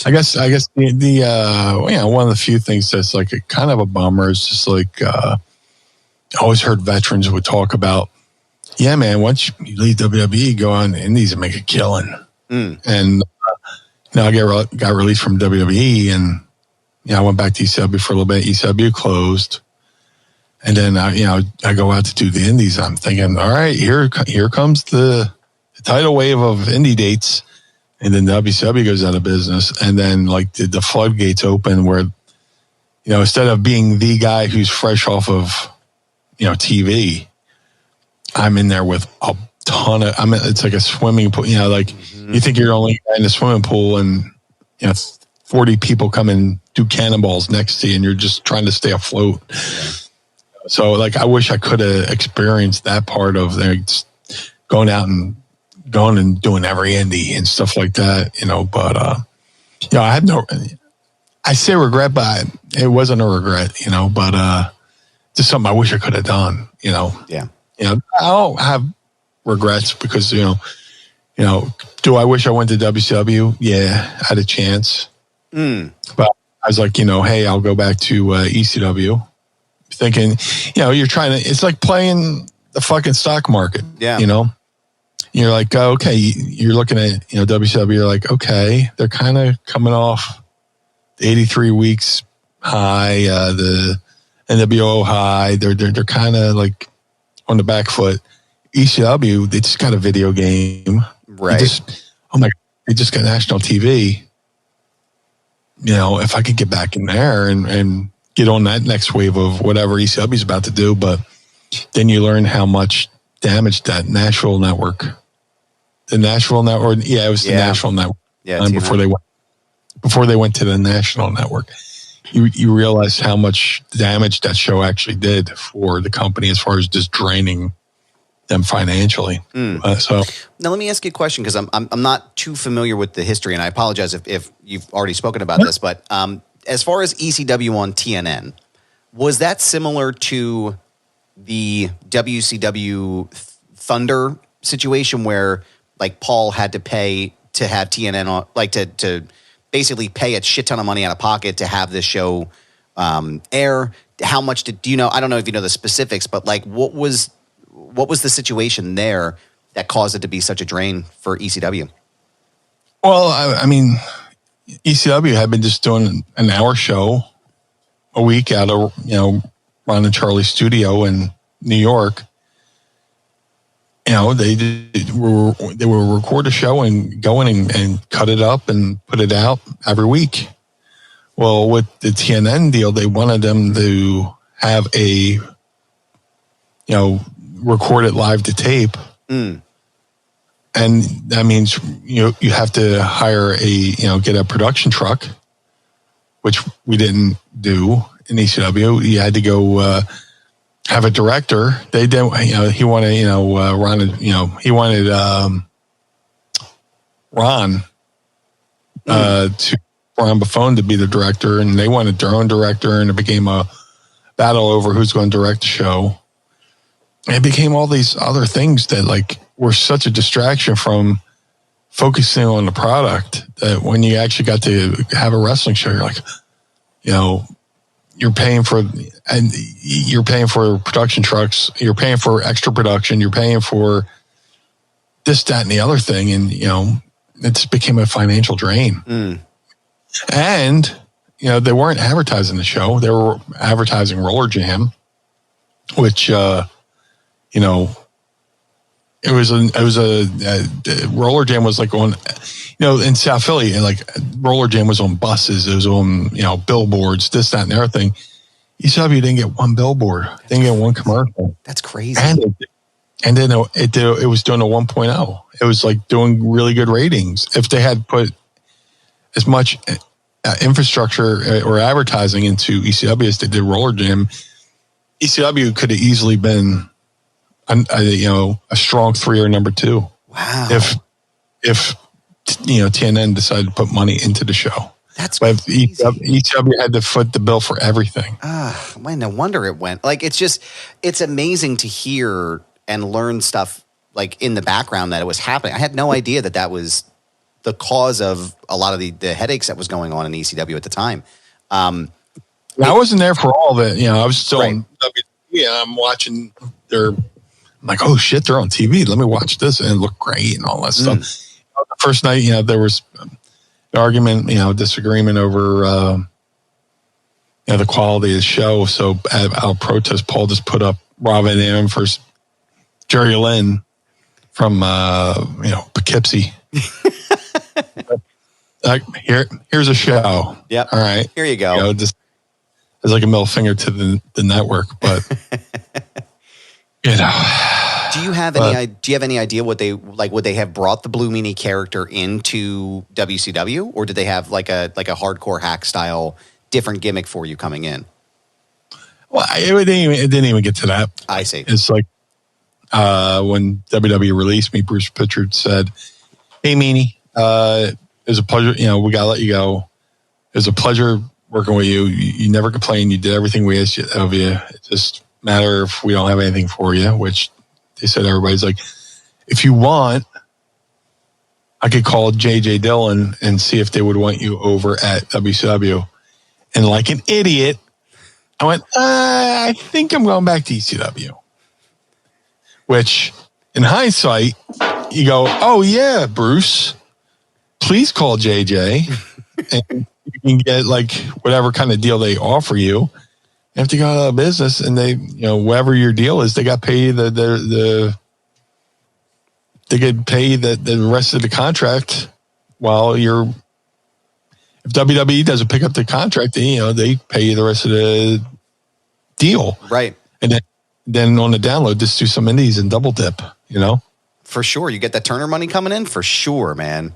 I guess the one of the few things that's like a kind of a bummer is just like I always heard veterans would talk about, yeah, man, once you leave WWE, go on indies and make a killing. And I got released from WWE, and I went back to ECW for a little bit. ECW closed, and then I go out to do the indies. I'm thinking, all right, here comes the tidal wave of indie dates, and then WCW goes out of business, and then like the floodgates open where instead of being the guy who's fresh off of TV, I'm in there with a ton of. It's like a swimming pool. You think you're only in a swimming pool, and 40 people come and do cannonballs next to you, and you're just trying to stay afloat. So, like, I wish I could have experienced that part of going out and doing every indie and stuff like that. But I had no. I say regret, but it wasn't a regret. But just something I wish I could have done. Yeah. I don't have regrets because do I wish I went to WCW? Yeah, I had a chance. But I was like, hey, I'll go back to ECW. Thinking, you're trying to. It's like playing the fucking stock market. Yeah. You're like, oh, okay. You're looking at WCW. You're like, okay, they're kind of coming off the 83 weeks high, the NWO high. They're kind of like on the back foot. ECW, they just got a video game. Right. They just got national TV. If I could get back in there and get on that next wave of whatever ECW is about to do, but then you learn how much damage that Nashville network, it was the National network. Yeah, before they went to the national network, you realize how much damage that show actually did for the company as far as just draining them financially. So now let me ask you a question, because I'm not too familiar with the history, and I apologize if you've already spoken about this, but as far as ECW on TNN, was that similar to the WCW Thunder situation where like Paul had to pay to have TNN on, like to basically pay a shit ton of money out of pocket to have this show air? How much do you know? I don't know if you know the specifics, but like what was the situation there that caused it to be such a drain for ECW? Well, I mean, ECW had been just doing an hour show a week out of, Ron and Charlie's studio in New York. They will record a show and go in and cut it up and put it out every week. Well, with the TNN deal, they wanted them to have a, record it live to tape. And that means you have to hire get a production truck, which we didn't do in ECW. You had to go have a director. They didn't. He wanted Ron. He wanted Ron to Ron Buffon to be the director, and they wanted their own director, and it became a battle over who's going to direct the show. It became all these other things that like were such a distraction from focusing on the product that when you actually got to have a wrestling show, you're like, you're paying for production trucks, you're paying for extra production, you're paying for this, that, and the other thing. And, it just became a financial drain. And, they weren't advertising the show. They were advertising Roller Jam, which, it was a Roller Jam was like on, in South Philly, and like Roller Jam was on buses. It was on, billboards, this, that, and the other thing. ECW didn't get one billboard. Didn't get one commercial. That's crazy. And then it was doing a 1.0. It was like doing really good ratings. If they had put as much infrastructure or advertising into ECW as they did Roller Jam, ECW could have easily been a strong 3 or number 2. Wow. If TNN decided to put money into the show. That's but ECW had to foot the bill for everything. Man, no wonder it went. Like, it's amazing to hear and learn stuff like in the background that it was happening. I had no idea that was the cause of a lot of the headaches that was going on in ECW at the time. I wasn't there for all of it. You know, I was still Right. on WWE, and I'm watching I'm like, oh shit, they're on TV. Let me watch this, and it looked great and all that stuff. The first night, you know, there was an argument, you know, disagreement over, you know, the quality of the show. So at our protest, Paul just put up Rob Van Dam versus Jerry Lynn from, you know, Poughkeepsie. Like, here's a show. Yep. All right. Here you go. You know, just as like a middle finger to the network, but you know. Do you have any idea what they like? Would they have brought the Blue Meanie character into WCW, or did they have like a hardcore hack style different gimmick for you coming in? Well, it didn't even get to that. I see. It's like when WWE released me, Bruce Pritchard said, "Hey, Meanie, it was a pleasure. You know, we gotta let you go. It was a pleasure working with you. You never complained. You did everything we asked of you. It just matter if we don't have anything for you." Which they said everybody's like, if you want, I could call JJ Dillon and see if they would want you over at WCW. And like an idiot, I went, I think I'm going back to ECW. Which, in hindsight, you go, oh yeah, Bruce, please call JJ, and you can get like whatever kind of deal they offer you. You have to go out of business, and they, you know, whatever your deal is, they got to pay you they could pay the rest of the contract while you're. If WWE doesn't pick up the contract, then, you know, they pay you the rest of the deal, Right. and then on the download, just do some indies and double dip. You know, For sure. You get that Turner money coming in? For sure, man.